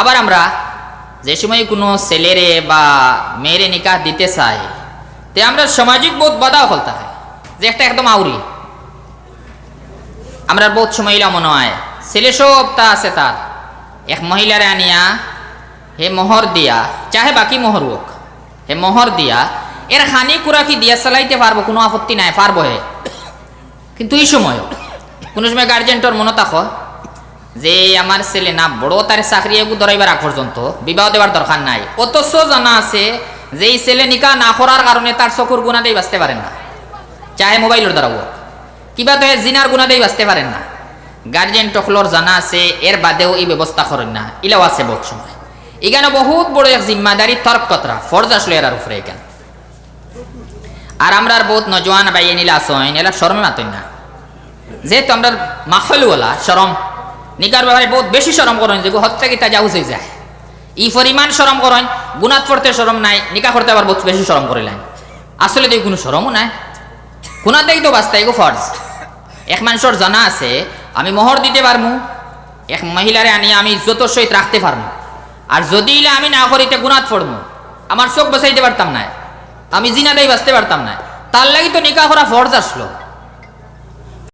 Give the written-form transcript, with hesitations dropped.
আবার আমরা যে সময় কোনো ছেলেরে বা মেয়েরে নিকাহ দিতে চাই, তে আমরা সামাজিক বহুত বাধাও ফেলতে হয় যে একটা একদম আউরি। আমরা বহুত সময় মনে হয় ছেলে সব তা আছে তার, এক মহিলারে আনিয়া হে মোহর দিয়া, চাহে বাকি মোহর হোক, হে মোহর দিয়া এর খানি কুরাকি দিয়া চালাইতে পারবো, কোনো আপত্তি নাই, পারবো হে। কিন্তু এই সময় কোনো সময় গার্জেন্টর মনে থাকো যে আমার ছেলে না বড় তার চাকরি এগু ধরাইবার আগ পর্যন্ত বিবাহ দেওয়ার দরকার নাই, অথচ জানা আছে যে এই ছেলে নিকাহ না করার কারণে তার চকুর গুণাতেই বাঁচতে পারেন না, চাহে মোবাইলের দ্বারা হোক, কিবা তো জিনার গুণাতেই বাঁচতে পারেন না। গার্জেন টকলর জানা আছে, এর বাদেও এই ব্যবস্থা করেন না, ইলাও আছে বহুত সময়। এখানে বহুত বড় এক জিম্মাদারি তর্ক কতরা ফরজ আসলো এরার উপরে এখানে। আর আমরা বহুত নজওয়ান বাইয়ে নিলা আসেন, এরা শরমে মাতই না, যেহেতু আমরা মাখলওয়ালা শরম নিকার ব্যাপারে বহুত বেশি শরম করেন, যে হত্যা কি তা যাউজ হয়ে যায়, ই পরিমাণ শরম করেন, গুনাত পড়তে শরম নাই, নিকা করতে আবার বহুত বেশি শরম করিলেন। আসলে তো কোনো শরমও নাই, গুনাতেই তো বাঁচতে এগো ফরজ। এক মানুষের জানা আছে আমি মোহর দিতে পারবো, এক মহিলারে আনিয়ে আমি ইজ্জতর সহিত রাখতে পারবো, আর যদি আমি না করিতে গুনাত পড়বো, আমার চোখ বসাইতে পারতাম না, আমি জিনাতেই বাঁচতে পারতাম না, তার লাগি তো নিকা করা ফরজ আসলো।